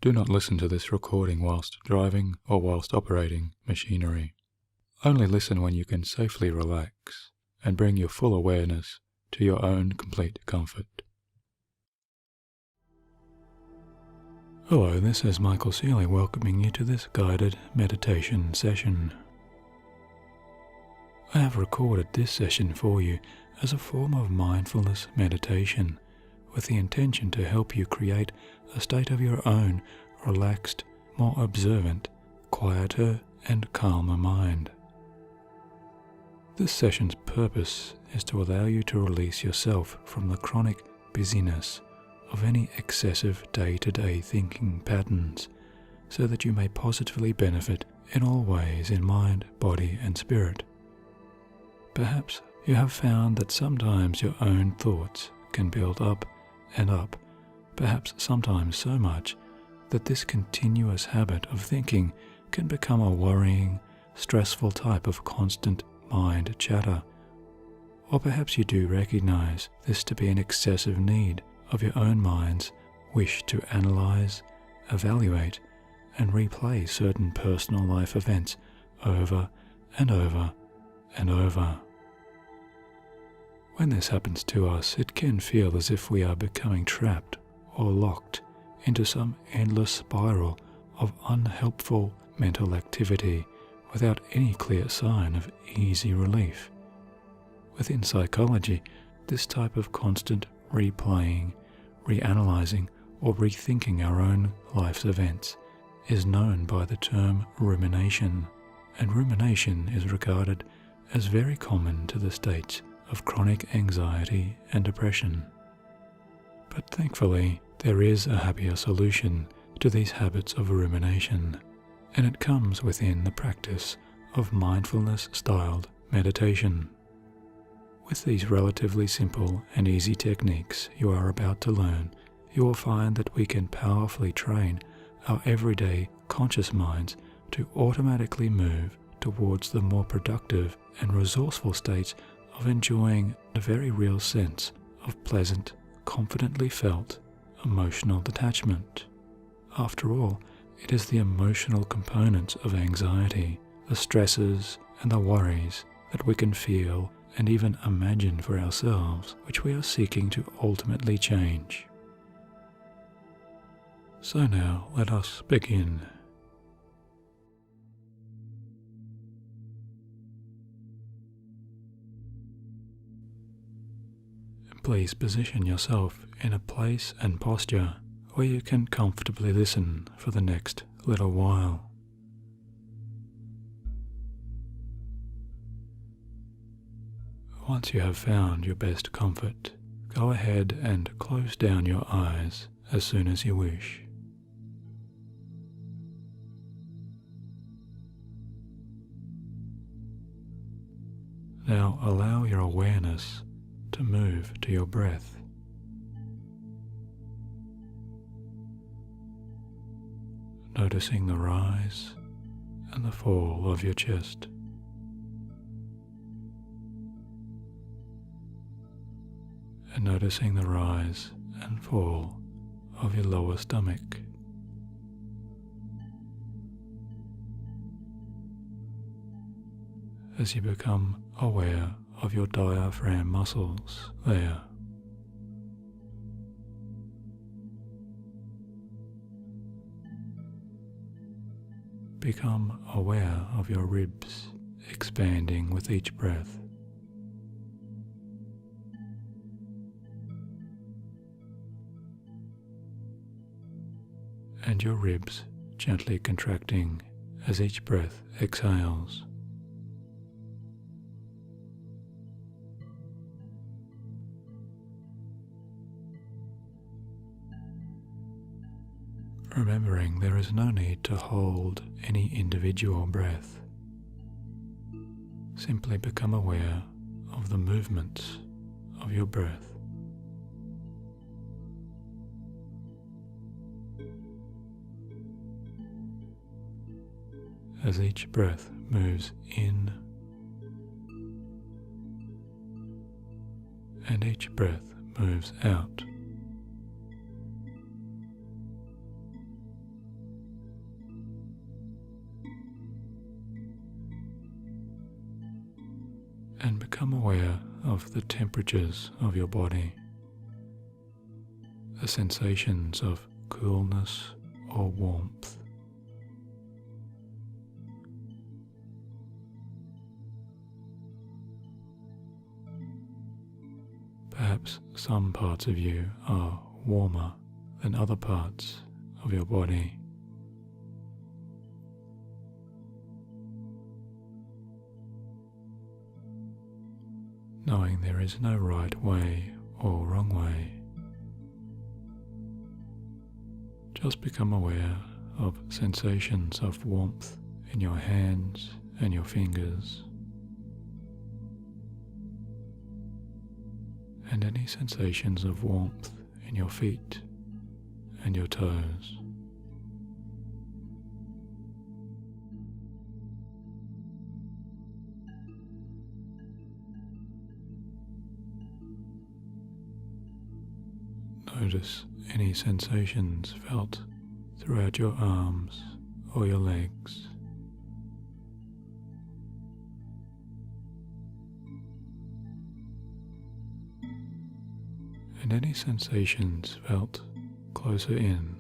Do not listen to this recording whilst driving or whilst operating machinery. Only listen when you can safely relax and bring your full awareness to your own complete comfort. Hello, this is Michael Seeley welcoming you to this guided meditation session. I have recorded this session for you as a form of mindfulness meditation with the intention to help you create a state of your own relaxed, more observant, quieter and calmer mind. This session's purpose is to allow you to release yourself from the chronic busyness of any excessive day-to-day thinking patterns so that you may positively benefit in all ways in mind, body and spirit. Perhaps you have found that sometimes your own thoughts can build up and up, perhaps sometimes so much that this continuous habit of thinking can become a worrying, stressful type of constant mind chatter. Or perhaps you do recognize this to be an excessive need of your own mind's wish to analyze, evaluate, and replay certain personal life events over and over and over. When this happens to us, it can feel as if we are becoming trapped or locked into some endless spiral of unhelpful mental activity without any clear sign of easy relief. Within psychology, this type of constant replaying, reanalyzing, or rethinking our own life's events is known by the term rumination, and rumination is regarded as very common to the states of chronic anxiety and depression. But thankfully, there is a happier solution to these habits of rumination, and it comes within the practice of mindfulness-styled meditation. With these relatively simple and easy techniques you are about to learn, you will find that we can powerfully train our everyday conscious minds to automatically move towards the more productive and resourceful states of enjoying a very real sense of pleasant, confidently felt emotional detachment. After all, it is the emotional components of anxiety, the stresses and the worries that we can feel and even imagine for ourselves, which we are seeking to ultimately change. So now let us begin. Please position yourself in a place and posture where you can comfortably listen for the next little while. Once you have found your best comfort, go ahead and close down your eyes as soon as you wish. Now allow your awareness to move to your breath. Noticing the rise and the fall of your chest. And noticing the rise and fall of your lower stomach. As you become aware of your diaphragm muscles there. Become aware of your ribs expanding with each breath. And your ribs gently contracting as each breath exhales. Remembering there is no need to hold any individual breath. Simply become aware of the movements of your breath. As each breath moves in and each breath moves out. and become aware of the temperatures of your body, the sensations of coolness or warmth. Perhaps some parts of you are warmer than other parts of your body. Knowing there is no right way or wrong way, just become aware of sensations of warmth in your hands and your fingers, and any sensations of warmth in your feet and your toes. Notice any sensations felt throughout your arms or your legs. And any sensations felt closer in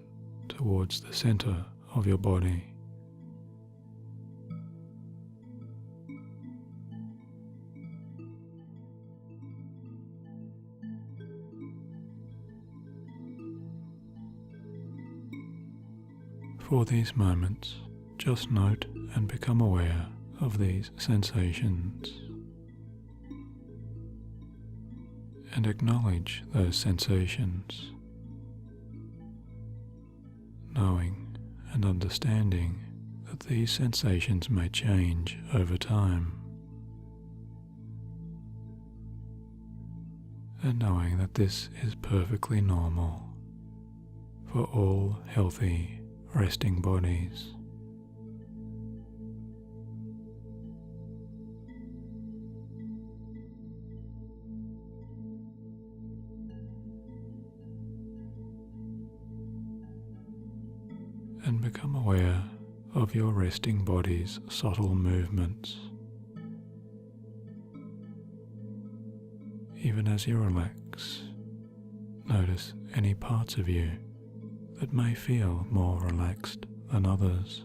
towards the center of your body. For these moments, just note and become aware of these sensations, and acknowledge those sensations, knowing and understanding that these sensations may change over time, and knowing that this is perfectly normal for all healthy resting bodies. And become aware of your resting body's subtle movements, even as you relax. Notice any parts of you that may feel more relaxed than others.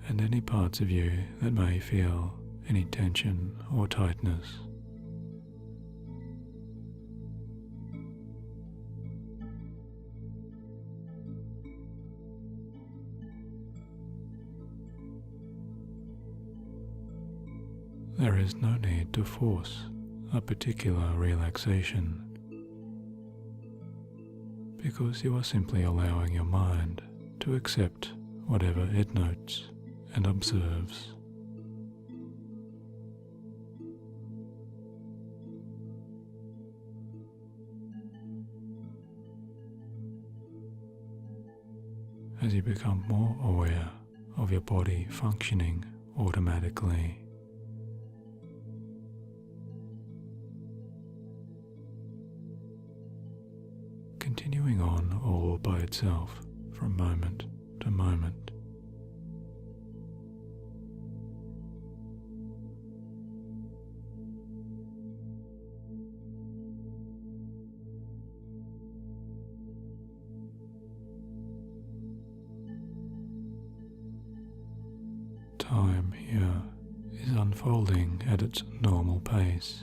And any parts of you that may feel any tension or tightness. There is no need to force a particular relaxation, because you are simply allowing your mind to accept whatever it notes and observes. As you become more aware of your body functioning automatically, continuing on all by itself from moment to moment. Time here is unfolding at its normal pace.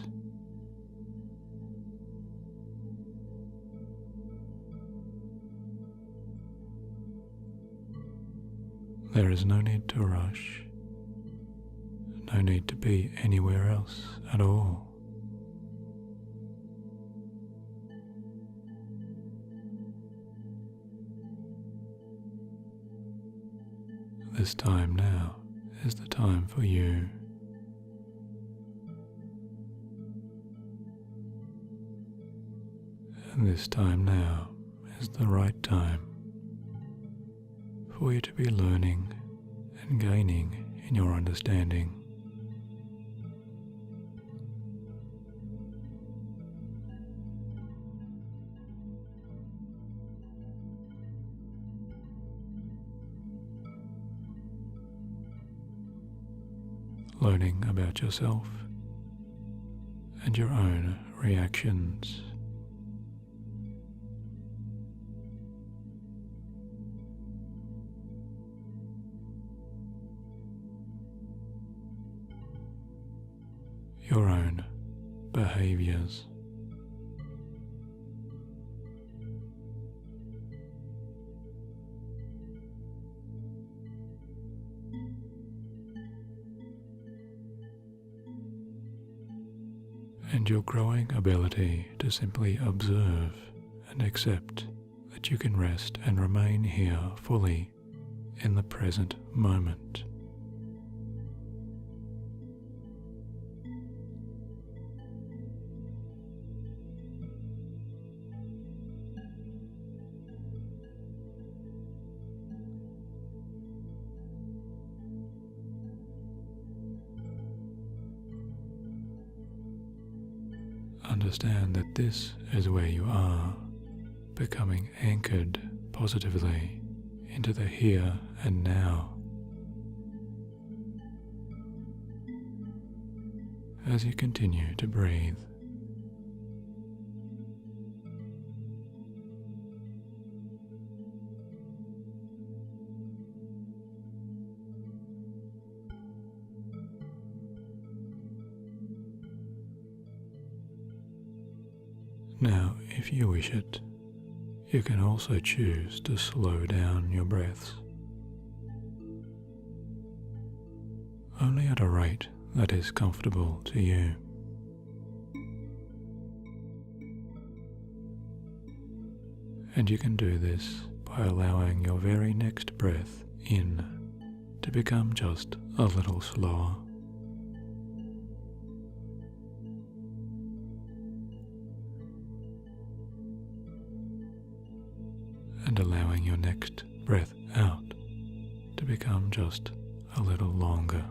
There is no need to rush, no need to be anywhere else at all. This time now is the time for you. And this time now is the right time for you to be learning and gaining in your understanding. learning about yourself and your own reactions. Your own behaviors. And your growing ability to simply observe and accept that you can rest and remain here fully in the present moment. Understand that this is where you are, becoming anchored positively into the here and now. As you continue to breathe, now, if you wish it, you can also choose to slow down your breaths, only at a rate that is comfortable to you. And you can do this by allowing your very next breath in to become just a little slower. And allowing your next breath out to become just a little longer.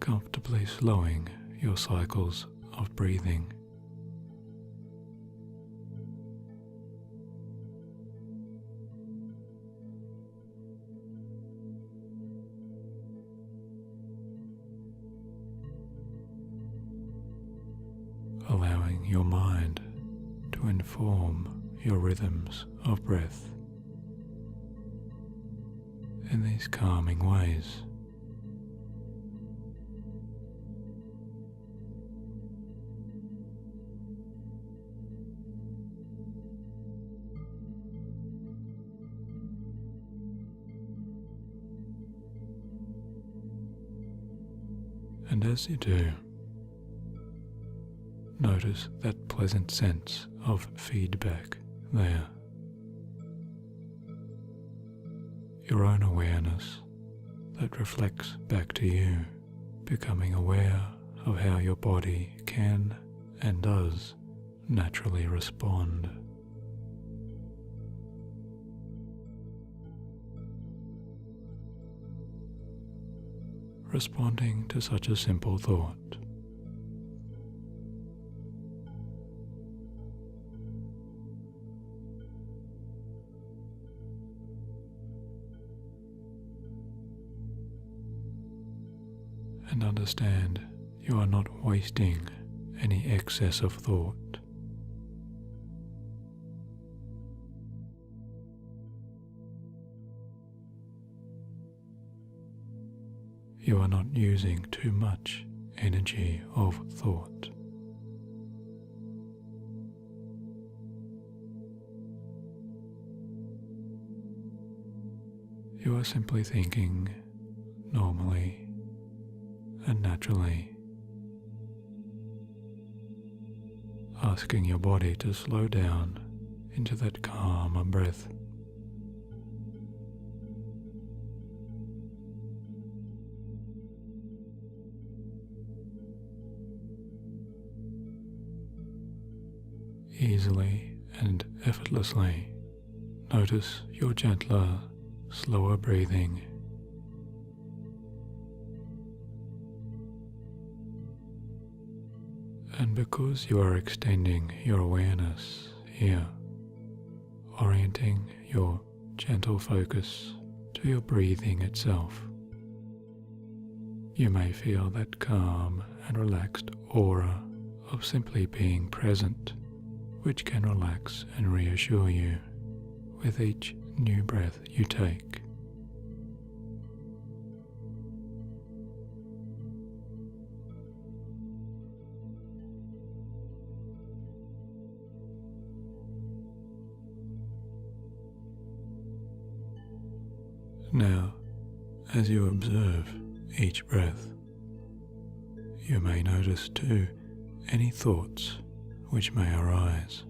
Comfortably slowing your cycles of breathing. Allowing your mind to inform your rhythms of breath in these calming ways. And as you do, notice that pleasant sense of feedback there. Your own awareness that reflects back to you, becoming aware of how your body can and does naturally respond. Responding to such a simple thought. And understand you are not wasting any excess of thought. You are not using too much energy of thought. You are simply thinking normally and naturally, asking your body to slow down into that calmer breath. Easily and effortlessly notice your gentler, slower breathing. And because you are extending your awareness here, orienting your gentle focus to your breathing itself. You may feel that calm and relaxed aura of simply being present, which can relax and reassure you with each new breath you take. Now, as you observe each breath, you may notice too any thoughts which may arise.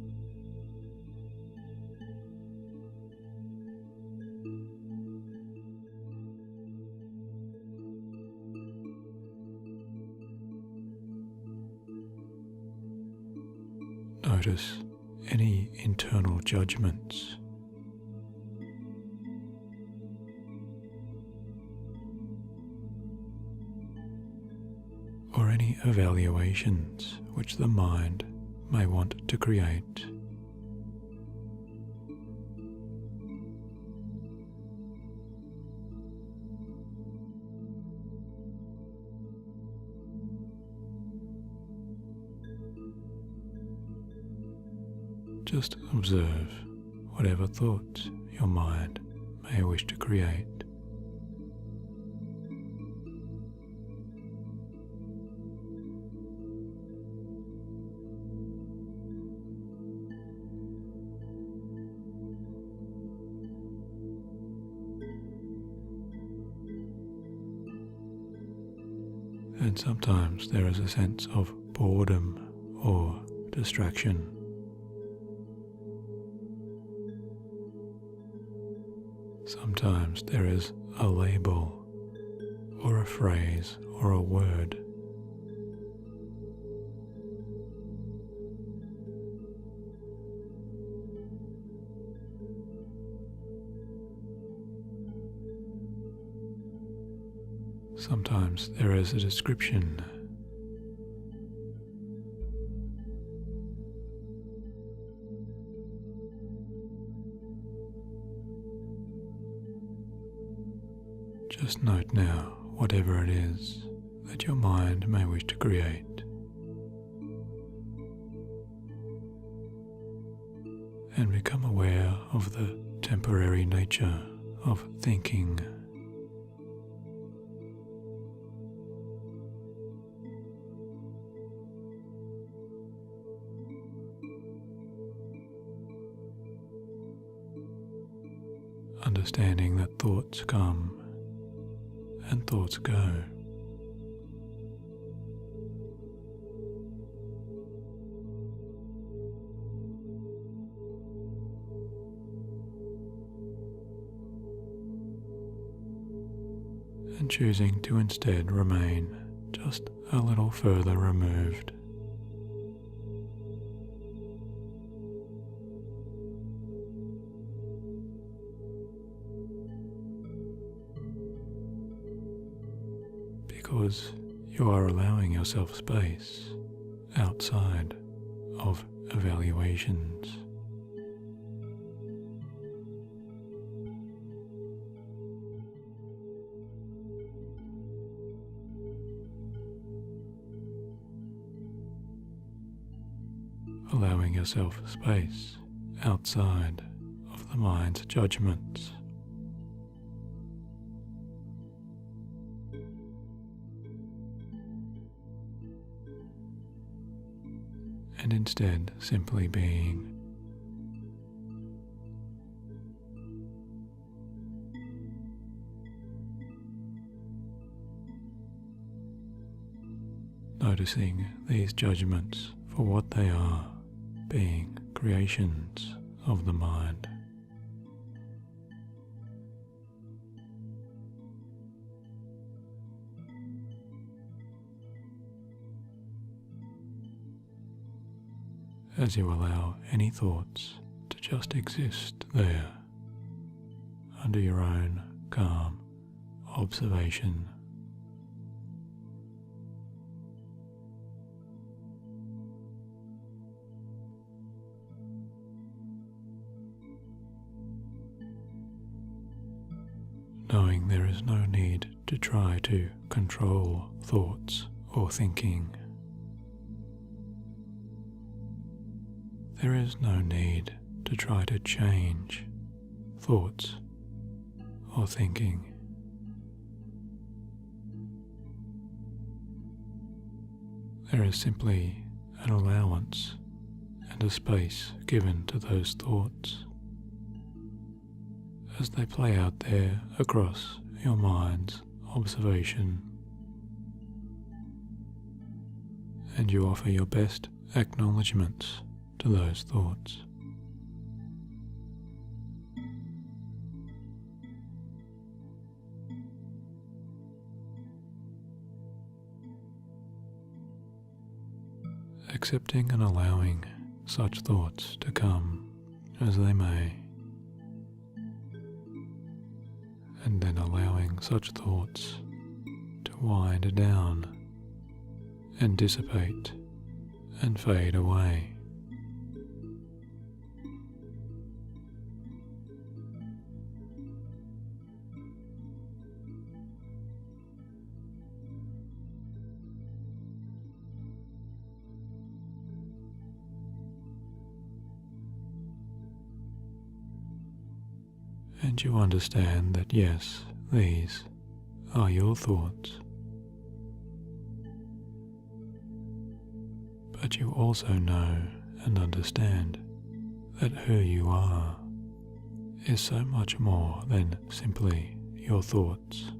Notice any internal judgments. Or any evaluations which the mind may want to create. Just observe whatever thoughts your mind may wish to create. And sometimes there is a sense of boredom or distraction. Sometimes there is a label or a phrase or a word. Sometimes there is a description. Just note now whatever it is that your mind may wish to create, and become aware of the temporary nature of thinking. Understanding that thoughts come and thoughts go. And choosing to instead remain just a little further removed. Because you are allowing yourself space outside of evaluations. Allowing yourself space outside of the mind's judgments. And instead simply being. Noticing these judgments for what they are, being creations of the mind. As you allow any thoughts to just exist there, under your own calm observation. knowing there is no need to try to control thoughts or thinking. There is no need to try to change thoughts or thinking. There is simply an allowance and a space given to those thoughts as they play out there across your mind's observation, and you offer your best acknowledgements to those thoughts. Accepting and allowing such thoughts to come as they may, and then allowing such thoughts to wind down and dissipate and fade away. And you understand that yes, these are your thoughts. But you also know and understand that who you are is so much more than simply your thoughts.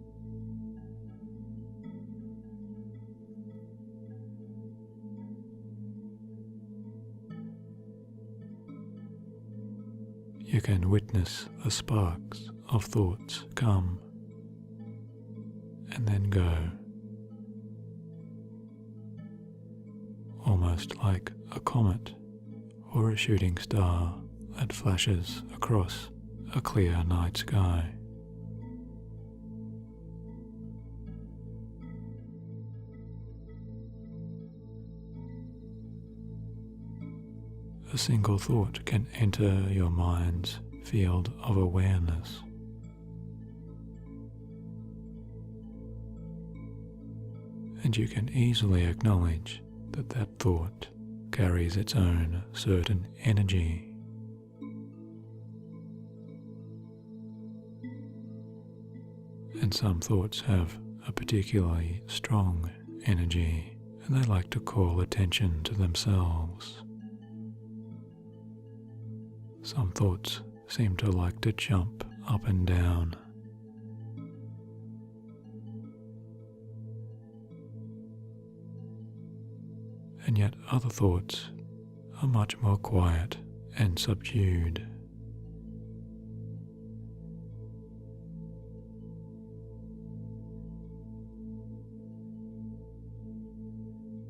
You can witness the sparks of thoughts come and then go, almost like a comet or a shooting star that flashes across a clear night sky. A single thought can enter your mind's field of awareness. And you can easily acknowledge that that thought carries its own certain energy. And some thoughts have a particularly strong energy, and they like to call attention to themselves. Some thoughts seem to like to jump up and down. And yet other thoughts are much more quiet and subdued.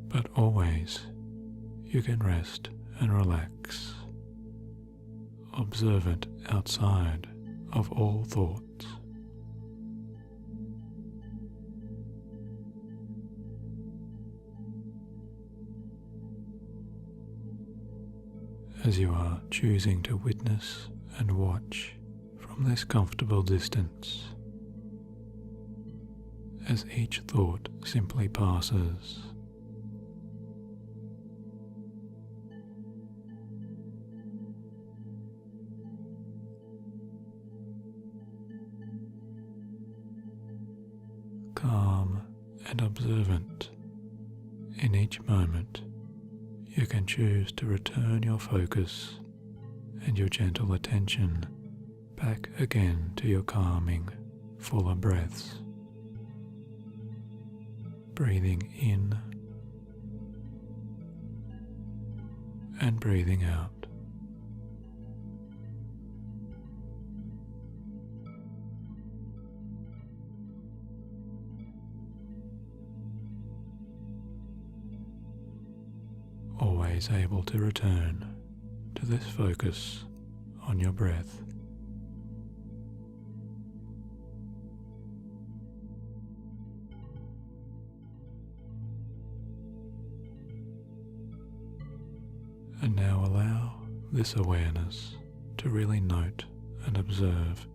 But always you can rest and relax, observant outside of all thoughts. As you are choosing to witness and watch from this comfortable distance, as each thought simply passes, calm and observant in each moment, you can choose to return your focus and your gentle attention back again to your calming, fuller breaths. Breathing in and breathing out. Always able to return to this focus on your breath. And now allow this awareness to really note and observe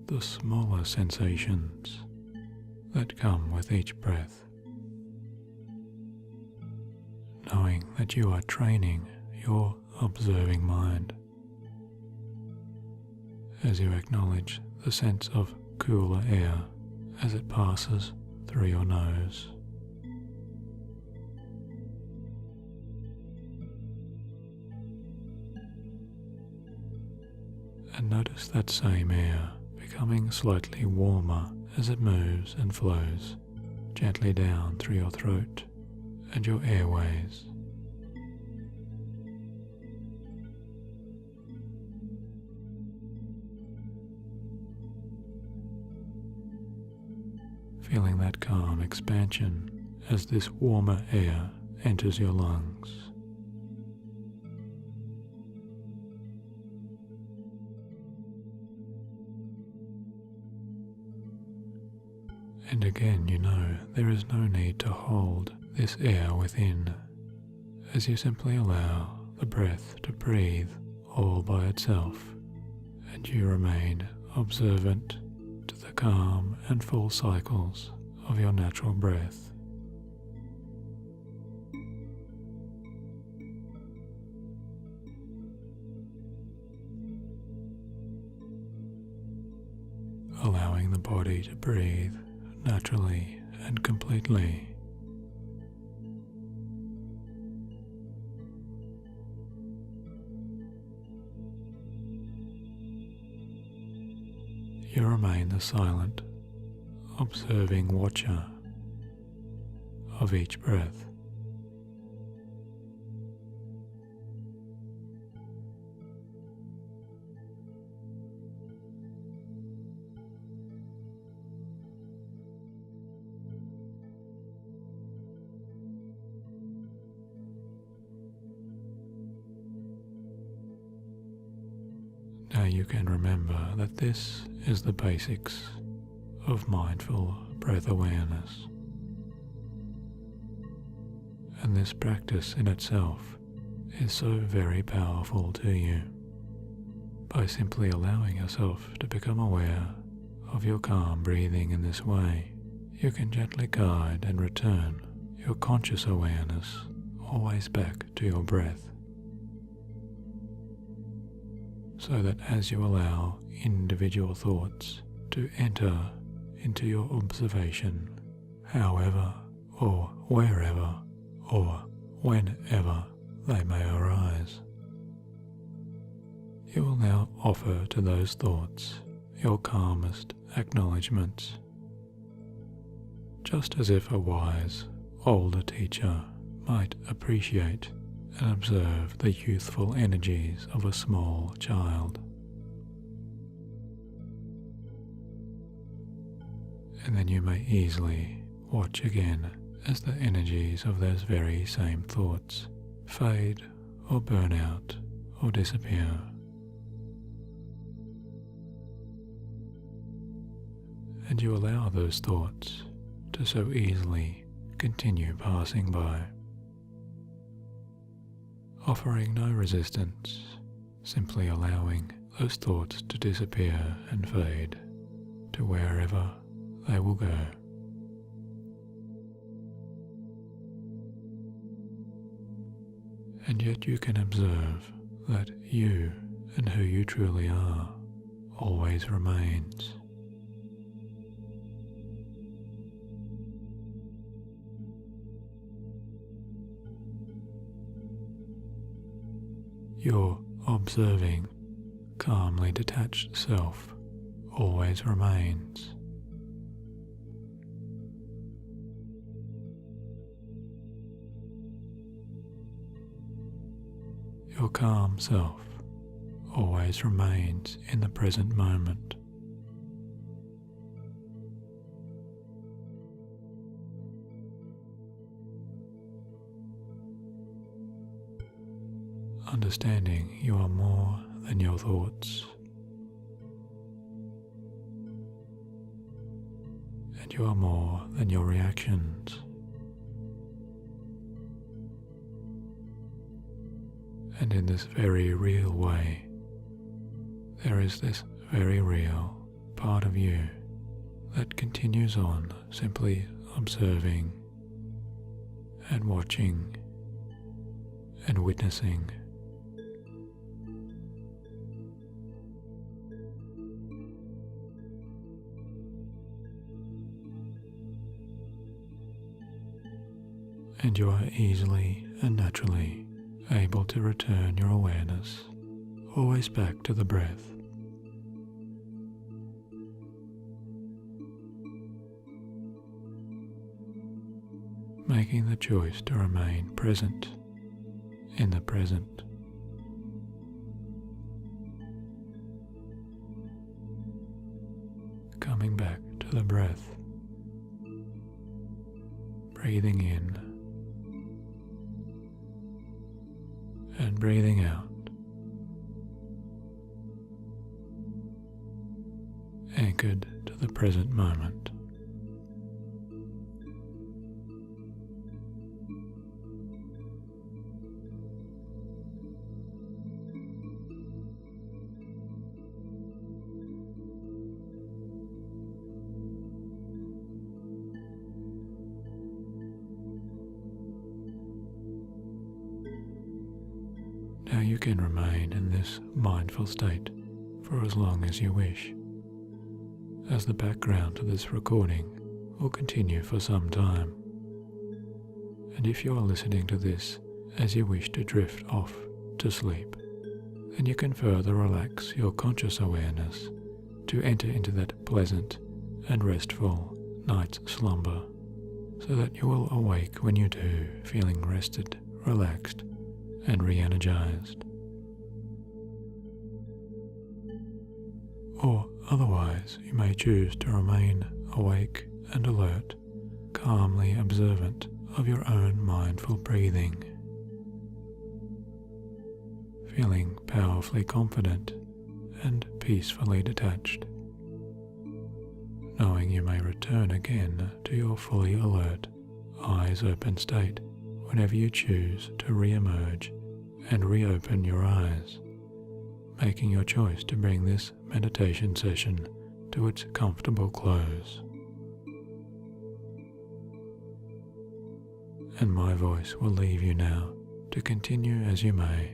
the smaller sensations that come with each breath, knowing that you are training your observing mind as you acknowledge the sense of cooler air as it passes through your nose. And notice that same air becoming slightly warmer as it moves and flows gently down through your throat and your airways. Feeling that calm expansion as this warmer air enters your lungs. And again, you know there is no need to hold this air within, as you simply allow the breath to breathe all by itself, and you remain observant to the calm and full cycles of your natural breath. Allowing the body to breathe naturally and completely. You remain the silent, observing watcher of each breath. Now you can remember that this is the basics of mindful breath awareness. And this practice in itself is so very powerful to you. By simply allowing yourself to become aware of your calm breathing in this way, you can gently guide and return your conscious awareness always back to your breath. So that as you allow individual thoughts to enter into your observation, however or wherever or whenever they may arise, you will now offer to those thoughts your calmest acknowledgements, just as if a wise older teacher might appreciate and observe the youthful energies of a small child. And then you may easily watch again as the energies of those very same thoughts fade or burn out or disappear. And you allow those thoughts to so easily continue passing by, offering no resistance, simply allowing those thoughts to disappear and fade to wherever they will go. And yet you can observe that you and who you truly are always remains. Your observing, calmly detached self always remains. Your calm self always remains in the present moment. Understanding you are more than your thoughts, and you are more than your reactions, and in this very real way, there is this very real part of you that continues on simply observing and watching and witnessing. And you are easily and naturally able to return your awareness always back to the breath. Making the choice to remain present in the present. Coming back to the breath. Breathing in and breathing out. Anchored to the present moment. Now you can remain in this mindful state for as long as you wish, as the background to this recording will continue for some time. And if you are listening to this as you wish to drift off to sleep, then you can further relax your conscious awareness to enter into that pleasant and restful night's slumber, so that you will awake when you do, feeling rested, relaxed, and re-energized. Or otherwise, you may choose to remain awake and alert, calmly observant of your own mindful breathing, feeling powerfully confident and peacefully detached, knowing you may return again to your fully alert, eyes open state whenever you choose to re-emerge and reopen your eyes, making your choice to bring this meditation session to its comfortable close. And my voice will leave you now to continue as you may,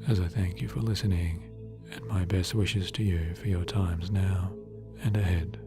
as I thank you for listening and my best wishes to you for your times now and ahead.